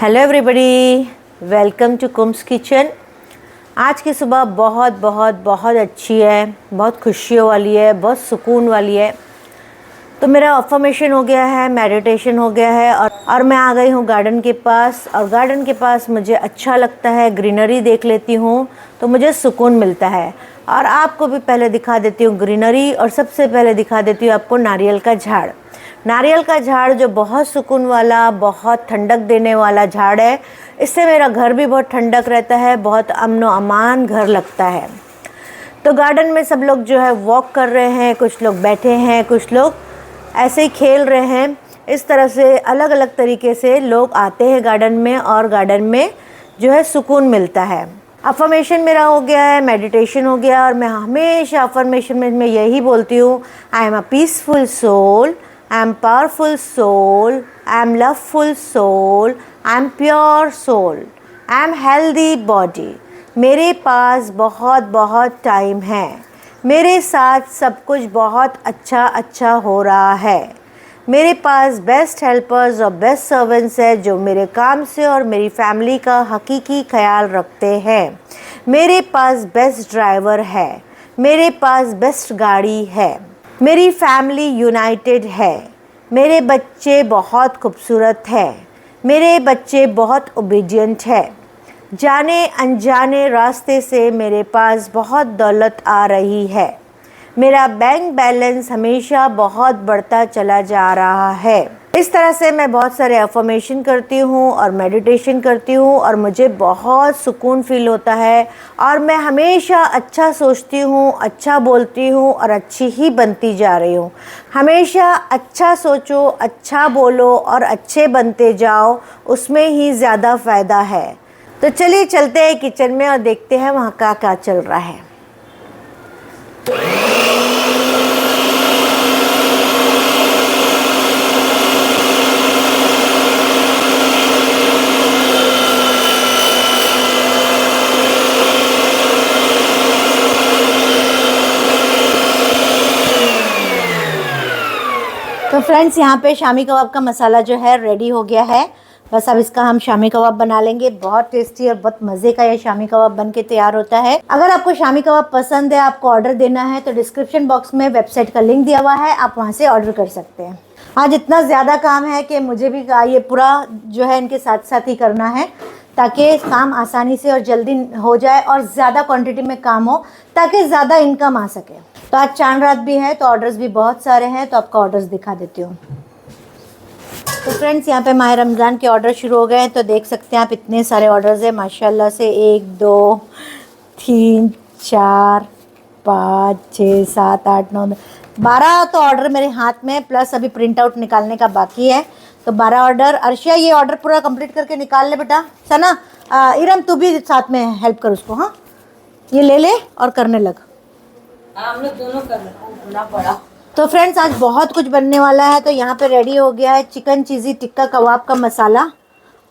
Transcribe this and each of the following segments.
Hello everybody, welcome to कुम्स kitchen. आज की सुबह बहुत बहुत बहुत अच्छी है, बहुत खुशियों वाली है, बहुत सुकून वाली है। तो मेरा अफर्मेशन हो गया है, मेडिटेशन हो गया है और मैं आ गई हूँ गार्डन के पास। और गार्डन के पास मुझे अच्छा लगता है, ग्रीनरी देख लेती हूँ तो मुझे सुकून मिलता है। और आपको भी पहले दिखा देती हूँ ग्रीनरी, और सबसे पहले दिखा देती हूँ आपको नारियल का झाड़। नारियल का झाड़ जो बहुत सुकून वाला, बहुत ठंडक देने वाला झाड़ है। इससे मेरा घर भी बहुत ठंडक रहता है, बहुत अमन व अमान घर लगता है। तो गार्डन में सब लोग जो है वॉक कर रहे हैं, कुछ लोग बैठे हैं, कुछ लोग ऐसे ही खेल रहे हैं। इस तरह से अलग अलग तरीके से लोग आते हैं गार्डन में, और गार्डन में जो है सुकून मिलता है। अफर्मेशन मेरा हो गया है, मेडिटेशन हो गया, और मैं हमेशा अफर्मेशन में मैं यही बोलती हूँ, I am a peaceful soul, I am powerful soul, I am loveful soul, I am pure soul, I am healthy body। मेरे पास बहुत बहुत टाइम है, मेरे साथ सब कुछ बहुत अच्छा हो रहा है। मेरे पास बेस्ट हेल्पर्स और बेस्ट सर्वेंट्स हैं जो मेरे काम से और मेरी फैमिली का हकीकी ख्याल रखते हैं। मेरे पास बेस्ट ड्राइवर है, मेरे पास बेस्ट गाड़ी है, मेरी फैमिली यूनाइटेड है। मेरे बच्चे बहुत खूबसूरत हैं, मेरे बच्चे बहुत ओबीडियंट है। जाने अनजाने रास्ते से मेरे पास बहुत दौलत आ रही है। मेरा बैंक बैलेंस हमेशा बहुत बढ़ता चला जा रहा है। इस तरह से मैं बहुत सारे अफर्मेशन करती हूँ और मेडिटेशन करती हूँ, और मुझे बहुत सुकून फील होता है। और मैं हमेशा अच्छा सोचती हूँ, अच्छा बोलती हूँ, और अच्छी ही बनती जा रही हूँ। हमेशा अच्छा सोचो, अच्छा बोलो और अच्छे बनते जाओ, उसमें ही ज़्यादा फ़ायदा है। तो चलिए चलते हैं किचन में और देखते हैं वहाँ का क्या चल रहा है। तो फ्रेंड्स, यहाँ पे शामी कबाब का मसाला जो है रेडी हो गया है। बस अब इसका हम शामी कबाब बना लेंगे। बहुत टेस्टी और बहुत मज़े का ये शामी कबाब बन के तैयार होता है। अगर आपको शामी कबाब पसंद है, आपको ऑर्डर देना है, तो डिस्क्रिप्शन बॉक्स में वेबसाइट का लिंक दिया हुआ है, आप वहाँ से ऑर्डर कर सकते हैं। आज इतना ज़्यादा काम है कि मुझे भी ये पूरा जो है इनके साथ साथ ही करना है, ताकि काम आसानी से और जल्दी हो जाए और ज़्यादा क्वांटिटी में काम हो, ताकि ज़्यादा इनकम आ सके। तो आज चांद रात भी है, तो ऑर्डर्स भी बहुत सारे हैं, तो आपको ऑर्डर्स दिखा देती हूँ। तो फ्रेंड्स, यहाँ पे माह रमज़ान के ऑर्डर शुरू हो गए हैं, तो देख सकते हैं आप इतने सारे ऑर्डर्स हैं माशाल्लाह से। 1 2 3 4 5 6 7 8 9 12 तो ऑर्डर मेरे हाथ में, प्लस अभी प्रिंट आउट निकालने का बाकी है। तो 12 ऑर्डर। अर्शिया, ये ऑर्डर पूरा कंप्लीट करके निकाल ले बेटा। सना, इरम तू भी साथ में हेल्प कर उसको। हाँ, ये ले ले और करने लग। हम लोग दोनों कर रहे। तो फ्रेंड्स, आज बहुत कुछ बनने वाला है। तो यहाँ पे रेडी हो गया है चिकन चीज़ी टिक्का कबाब का मसाला।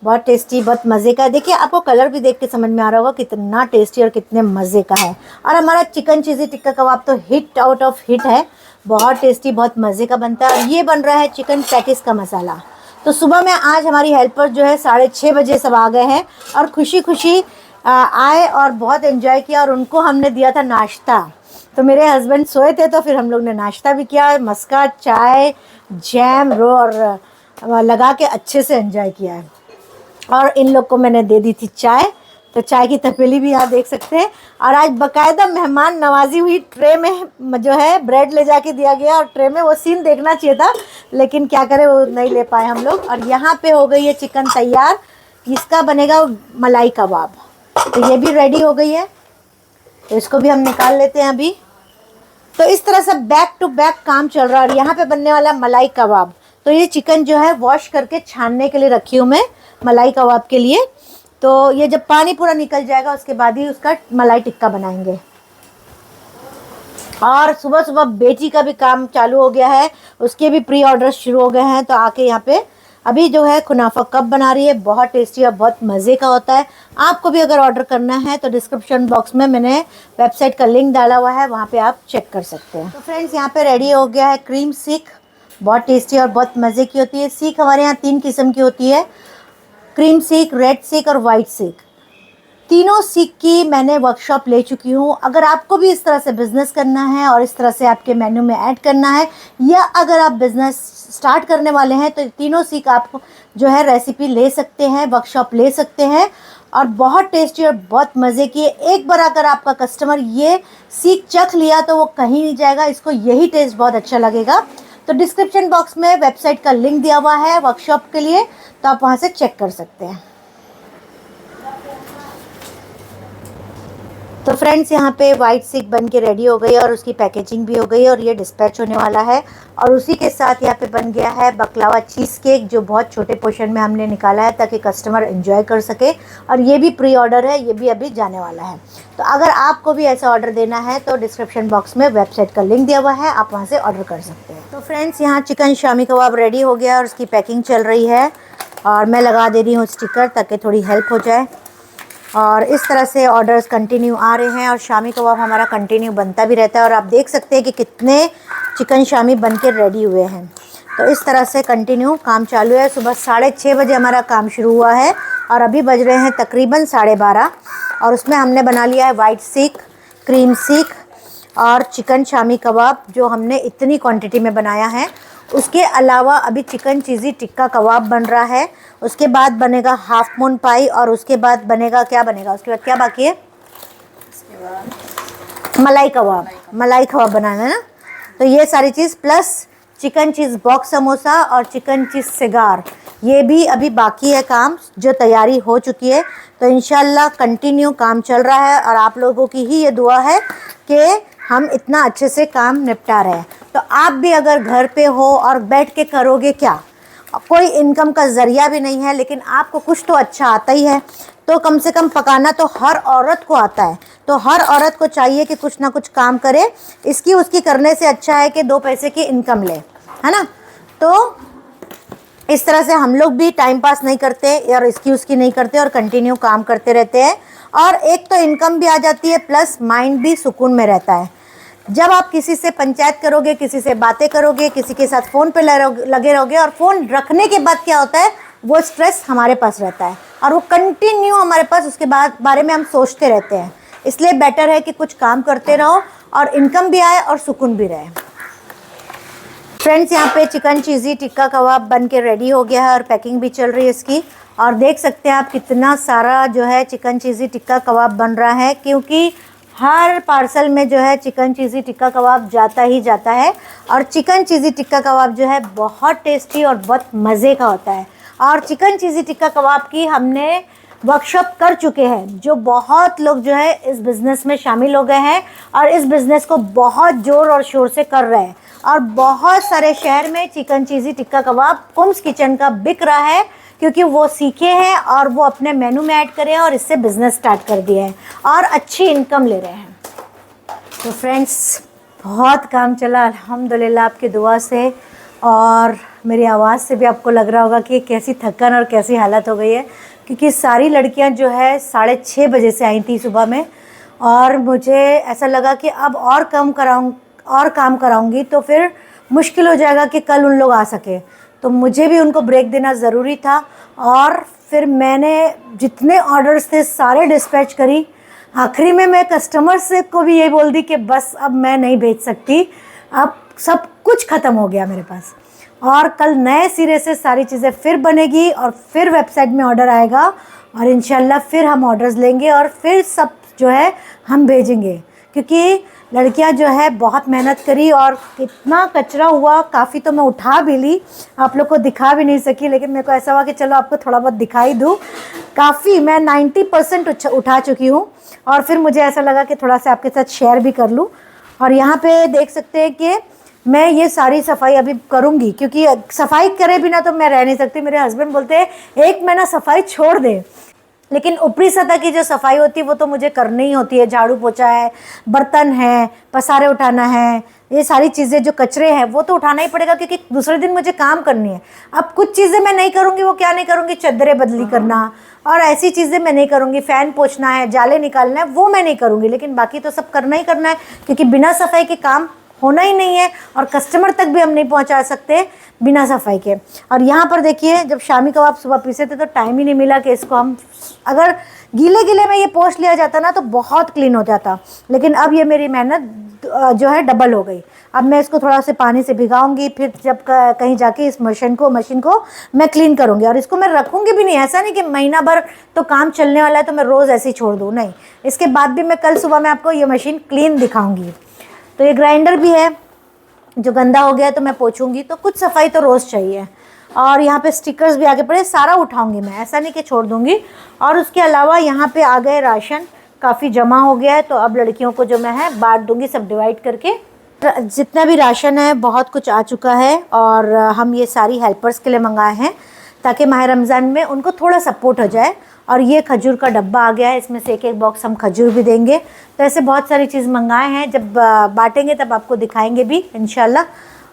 बहुत टेस्टी, बहुत मज़े का है। देखिए, आपको कलर भी देख के समझ में आ रहा होगा कितना टेस्टी और कितने मज़े का है। और हमारा चिकन चीज़ी टिक्का कबाब तो हिट आउट ऑफ हिट है, बहुत टेस्टी, बहुत मज़े का बनता है। और ये बन रहा है चिकन पैटिस का मसाला। तो सुबह में आज हमारी हेल्पर जो है 6:30 बजे सब आ गए हैं, और खुशी खुशी आए और बहुत एंजॉय किया, और उनको हमने दिया था नाश्ता। तो मेरे हस्बैंड सोए थे, तो फिर हम लोग ने नाश्ता भी किया, मस्का चाय जैम रो और लगा के अच्छे से एंजॉय किया है। और इन लोग को मैंने दे दी थी चाय, तो चाय की तपेली भी यहाँ देख सकते हैं। और आज बाकायदा मेहमान नवाजी हुई, ट्रे में जो है ब्रेड ले जाके दिया गया, और ट्रे में वो सीन देखना चाहिए था, लेकिन क्या करें, वो नहीं ले पाए हम लोग। और यहाँ पे हो गई है चिकन तैयार, इसका बनेगा मलाई कबाब। तो ये भी रेडी हो गई है, तो इसको भी हम निकाल लेते हैं अभी। तो इस तरह से बैक टू बैक काम चल रहा है। और यहाँ पे बनने वाला मलाई कबाब। तो ये चिकन जो है वॉश करके छानने के लिए रखी हूँ मैं, मलाई कबाब के लिए। तो ये जब पानी पूरा निकल जाएगा, उसके बाद ही उसका मलाई टिक्का बनाएंगे। और सुबह सुबह बेटी का भी काम चालू हो गया है, उसके भी प्री ऑर्डर शुरू हो गए हैं। तो आके यहाँ पे अभी जो है कुनाफा कप बना रही है, बहुत टेस्टी और बहुत मज़े का होता है। आपको भी अगर ऑर्डर करना है तो डिस्क्रिप्शन बॉक्स में मैंने वेबसाइट का लिंक डाला हुआ है, वहाँ पे आप चेक कर सकते हैं। तो फ्रेंड्स, यहाँ पे रेडी हो गया है क्रीम सीख, बहुत टेस्टी और बहुत मज़े की होती है। सीख हमारे यहाँ 3 किस्म की होती है, क्रीम सीक, रेड सीक और वाइट सीक, तीनों सीख की मैंने वर्कशॉप ले चुकी हूँ। अगर आपको भी इस तरह से बिज़नेस करना है और इस तरह से आपके मेन्यू में ऐड करना है, या अगर आप बिज़नेस स्टार्ट करने वाले हैं, तो तीनों सीख आप जो है रेसिपी ले सकते हैं, वर्कशॉप ले सकते हैं, और बहुत टेस्टी और बहुत मज़े की है। एक बार अगर आपका कस्टमर ये सीख चख लिया तो वो कहीं नहीं जाएगा, इसको यही टेस्ट बहुत अच्छा लगेगा। तो डिस्क्रिप्शन बॉक्स में वेबसाइट का लिंक दिया हुआ है वर्कशॉप के लिए, तो आप वहाँ से चेक कर सकते हैं। तो फ्रेंड्स, यहाँ पे वाइट सीख बन के रेडी हो गई और उसकी पैकेजिंग भी हो गई और ये डिस्पैच होने वाला है। और उसी के साथ यहाँ पे बन गया है बकलावा चीज़ केक, जो बहुत छोटे पोर्शन में हमने निकाला है ताकि कस्टमर एंजॉय कर सके। और ये भी प्री ऑर्डर है, ये भी अभी जाने वाला है। तो अगर आपको भी ऐसा ऑर्डर देना है तो डिस्क्रिप्शन बॉक्स में वेबसाइट का लिंक दिया हुआ है, आप वहाँ से ऑर्डर कर सकते हैं। तो फ्रेंड्स, यहाँ चिकन शामी कबाब रेडी हो गया और उसकी पैकिंग चल रही है, और मैं लगा दे रही हूँ स्टिकर ताकि थोड़ी हेल्प हो जाए। और इस तरह से ऑर्डर्स कंटिन्यू आ रहे हैं और शामी कबाब हमारा कंटिन्यू बनता भी रहता है। और आप देख सकते हैं कि कितने चिकन शामी बन के रेडी हुए हैं। तो इस तरह से कंटिन्यू काम चालू है। सुबह 6:30 बजे हमारा काम शुरू हुआ है और अभी बज रहे हैं तकरीबन 12:30। और उसमें हमने बना लिया है वाइट सीख, क्रीम सीख और चिकन शामी कबाब, जो हमने इतनी क्वांटिटी में बनाया है। उसके अलावा अभी चिकन चीज़ी टिक्का कबाब बन रहा है, उसके बाद बनेगा हाफ मून पाई, और उसके बाद बनेगा, क्या बनेगा उसके बाद, क्या बाकी है? उसके बाद मलाई कबाब, मलाई कबाब बनाना है ना। तो ये सारी चीज़ plus chicken cheese box samosa और चिकन चीज़ सिगार, ये भी अभी बाकी है काम, जो तैयारी हो चुकी है। तो इंशाल्लाह कंटिन्यू काम चल रहा है और आप लोगों की ही ये दुआ है कि हम इतना अच्छे से काम निपटा रहे हैं। तो आप भी अगर घर पे हो और बैठ के करोगे, क्या कोई इनकम का ज़रिया भी नहीं है, लेकिन आपको कुछ तो अच्छा आता ही है, तो कम से कम पकाना तो हर औरत को आता है। तो हर औरत को चाहिए कि कुछ ना कुछ काम करे, इसकी उसकी करने से अच्छा है कि 2 पैसे की इनकम ले, है ना। तो इस तरह से हम लोग भी टाइम पास नहीं करते और इसकी उसकी नहीं करते और कंटिन्यू काम करते रहते हैं। और एक तो इनकम भी आ जाती है, प्लस माइंड भी सुकून में रहता है। जब आप किसी से पंचायत करोगे, किसी से बातें करोगे, किसी के साथ फ़ोन पे लगे रहोगे, और फ़ोन रखने के बाद क्या होता है, वो स्ट्रेस हमारे पास रहता है और वो कंटिन्यू हमारे पास उसके बाद बारे में हम सोचते रहते हैं। इसलिए बेटर है कि कुछ काम करते रहो और इनकम भी आए और सुकून भी रहे। फ्रेंड्स, यहाँ पे चिकन चीज़ी टिक्का कबाब बन के रेडी हो गया है और पैकिंग भी चल रही है इसकी। और देख सकते हैं आप कितना सारा जो है चिकन चीज़ी टिक्का कबाब बन रहा है, क्योंकि हर पार्सल में जो है चिकन चीज़ी टिक्का कबाब जाता ही जाता है। और चिकन चीज़ी टिक्का कबाब जो है बहुत टेस्टी और बहुत मज़े का होता है। और चिकन चीज़ी टिक्का कबाब की हमने वर्कशॉप कर चुके हैं, जो बहुत लोग जो है इस बिज़नेस में शामिल हो गए हैं और इस बिज़नेस को बहुत ज़ोर और शोर से कर रहे हैं। और बहुत सारे शहर में चिकन चीज़ी टिक्का कबाब कुम्स किचन का बिक रहा है, क्योंकि वो सीखे हैं और वो अपने मेनू में ऐड करे हैं और इससे बिज़नेस स्टार्ट कर दिया है और अच्छी इनकम ले रहे हैं। तो फ्रेंड्स, बहुत काम चला अल्हम्दुलिल्लाह आपकी दुआ से, और मेरी आवाज़ से भी आपको लग रहा होगा कि कैसी थकन और कैसी हालत हो गई है, क्योंकि सारी लड़कियां जो है 6:30 बजे से आई थी सुबह में, और मुझे ऐसा लगा कि अब और काम कराऊंगी तो फिर मुश्किल हो जाएगा कि कल उन लोग आ सके। तो मुझे भी उनको ब्रेक देना ज़रूरी था, और फिर मैंने जितने ऑर्डर्स थे सारे डिस्पैच करी। आखिरी में मैं कस्टमर से को भी ये बोल दी कि बस अब मैं नहीं भेज सकती, अब सब कुछ ख़त्म हो गया मेरे पास। और कल नए सिरे से सारी चीज़ें फिर बनेगी और फिर वेबसाइट में ऑर्डर आएगा और इंशाल्लाह फिर हम ऑर्डर्स लेंगे और फिर सब जो है हम भेजेंगे, क्योंकि लड़कियां जो है बहुत मेहनत करी और कितना कचरा हुआ। काफ़ी तो मैं उठा भी ली, आप लोग को दिखा भी नहीं सकी, लेकिन मेरे को ऐसा हुआ कि चलो आपको थोड़ा बहुत दिखाई दूँ। काफ़ी मैं 90% उठा चुकी हूँ और फिर मुझे ऐसा लगा कि थोड़ा सा आपके साथ शेयर भी कर लूँ। और यहाँ पे देख सकते हैं कि मैं ये सारी सफाई अभी करूँगी, क्योंकि सफाई करे बिना तो मैं रह नहीं सकती। मेरे हस्बैंड बोलते हैं 1 महीना सफाई छोड़ दे, लेकिन ऊपरी सतह की जो सफाई होती है वो तो मुझे करनी ही होती है। झाड़ू पोछा है, बर्तन है, पसारे उठाना है, ये सारी चीज़ें जो कचरे हैं वो तो उठाना ही पड़ेगा, क्योंकि दूसरे दिन मुझे काम करनी है। अब कुछ चीज़ें मैं नहीं करूँगी, वो क्या नहीं करूँगी, चद्दरें बदली करना और ऐसी चीज़ें मैं नहीं करूँगी। फ़ैन पोछना है, जाले निकालना है, वो मैं नहीं करूँगी, लेकिन बाकी तो सब करना ही करना है, क्योंकि बिना सफाई के काम होना ही नहीं है, और कस्टमर तक भी हम नहीं पहुंचा सकते बिना सफाई के। और यहाँ पर देखिए, जब शामी कबाब सुबह पीसे थे तो टाइम ही नहीं मिला कि इसको हम, अगर गीले गीले में ये पोंछ लिया जाता ना तो बहुत क्लीन हो जाता, लेकिन अब ये मेरी मेहनत जो है डबल हो गई। अब मैं इसको थोड़ा से पानी से भिगाऊंगी, फिर जब कहीं जाके इस मशीन को मैं क्लीन करूंगी, और इसको मैं रखूंगी भी नहीं। ऐसा नहीं कि महीना भर तो काम चलने वाला है तो मैं रोज़ ऐसे ही छोड़ दूँ, नहीं, इसके बाद भी मैं कल सुबह में आपको ये मशीन क्लीन दिखाऊंगी। तो ये ग्राइंडर भी है, जो गंदा हो गया है तो मैं पोछूंगी, तो कुछ सफाई तो रोज़ चाहिए। और यहाँ पे स्टिकर्स भी आगे पड़े, सारा उठाऊंगी मैं, ऐसा नहीं कि छोड़ दूंगी। और उसके अलावा यहाँ पे आ गए राशन, काफ़ी जमा हो गया है, तो अब लड़कियों को जो मैं है बांट दूंगी, सब डिवाइड करके। जितना भी राशन है बहुत कुछ आ चुका है, और हम ये सारी हेल्पर्स के लिए मंगाए हैं ताकि माह रमज़ान में उनको थोड़ा सपोर्ट हो जाए। और ये खजूर का डब्बा आ गया है, इसमें से एक बॉक्स हम खजूर भी देंगे। तो ऐसे बहुत सारी चीज़ मंगाए हैं, जब बांटेंगे तब आपको दिखाएंगे भी इंशाल्लाह।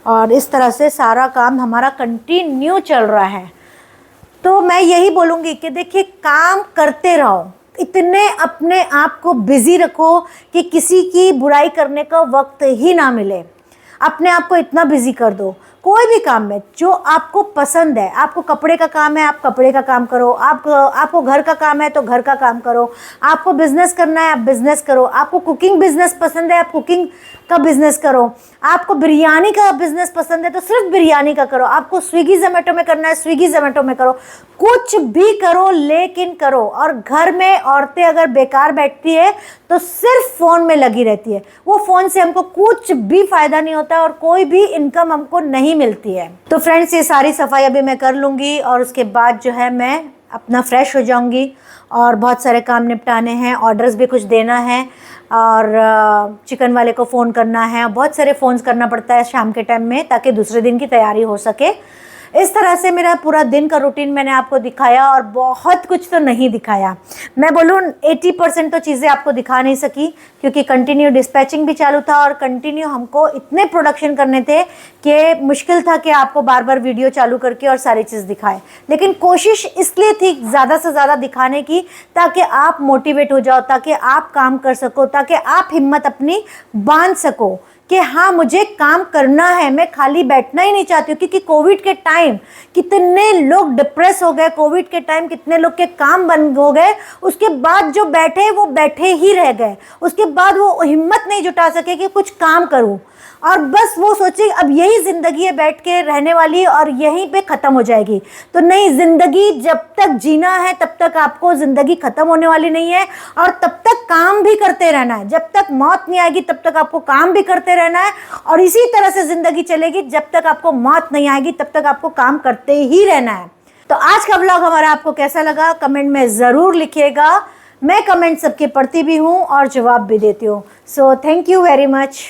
और इस तरह से सारा काम हमारा कंटिन्यू चल रहा है। तो मैं यही बोलूँगी कि देखिए, काम करते रहो, इतने अपने आप को बिज़ी रखो कि किसी की बुराई करने का वक्त ही ना मिले। अपने आप को इतना बिज़ी कर दो, कोई भी काम में जो आपको पसंद है। आपको कपड़े का काम है, आप कपड़े का काम करो। आपको घर का काम है तो घर का काम करो। आपको बिज़नेस करना है, आप बिज़नेस करो। आपको कुकिंग बिज़नेस पसंद है, आप कुकिंग का बिज़नेस करो। आपको बिरयानी का बिज़नेस पसंद है तो सिर्फ बिरयानी का करो। आपको स्विगी ज़ोमैटो में करना है, स्विगी ज़ोमैटो में करो। कुछ भी करो, लेकिन करो। और घर में औरतें अगर बेकार बैठती है तो सिर्फ फ़ोन में लगी रहती है। वो फ़ोन से हमको कुछ भी फ़ायदा नहीं होता और कोई भी इनकम हमको नहीं मिलती है। तो फ्रेंड्स, ये सारी सफाई अभी मैं कर लूँगी, और उसके बाद जो है मैं अपना फ्रेश हो जाऊँगी। और बहुत सारे काम निपटाने हैं, ऑर्डर्स भी कुछ देना है, और चिकन वाले को फ़ोन करना है। बहुत सारे फ़ोन्स करना पड़ता है शाम के टाइम में, ताकि दूसरे दिन की तैयारी हो सके। इस तरह से मेरा पूरा दिन का रूटीन मैंने आपको दिखाया, और बहुत कुछ तो नहीं दिखाया। मैं बोलूँ 80% तो चीज़ें आपको दिखा नहीं सकी, क्योंकि कंटिन्यू डिस्पैचिंग भी चालू था, और कंटिन्यू हमको इतने प्रोडक्शन करने थे कि मुश्किल था कि आपको बार बार वीडियो चालू करके और सारी चीज़ दिखाए। लेकिन कोशिश इसलिए थी ज़्यादा से ज़्यादा दिखाने की, ताकि आप मोटिवेट हो जाओ, ताकि आप काम कर सको, ताकि आप हिम्मत अपनी बांध सको कि हाँ, मुझे काम करना है, मैं खाली बैठना ही नहीं चाहती हूँ। क्योंकि कोविड के टाइम कितने लोग डिप्रेस हो गए, कोविड के टाइम कितने लोग के काम बंद हो गए। उसके बाद जो बैठे वो बैठे ही रह गए, उसके बाद वो हिम्मत नहीं जुटा सके कि कुछ काम करूँ, और बस वो सोचे अब यही ज़िंदगी है बैठ के रहने वाली, और यहीं पे ख़त्म हो जाएगी। तो नहीं, ज़िंदगी जब तक जीना है तब तक आपको ज़िंदगी ख़त्म होने वाली नहीं है, और तब तक काम भी करते रहना है। जब तक मौत नहीं आएगी तब तक आपको काम भी करते रहना है, और इसी तरह से ज़िंदगी चलेगी। जब तक आपको मौत नहीं आएगी तब तक आपको काम करते ही रहना है। तो आज का व्लॉग हमारा आपको कैसा लगा कमेंट में ज़रूर लिखिएगा। मैं कमेंट सबके पढ़ती भी हूँ और जवाब भी देती हूँ। So thank you very much.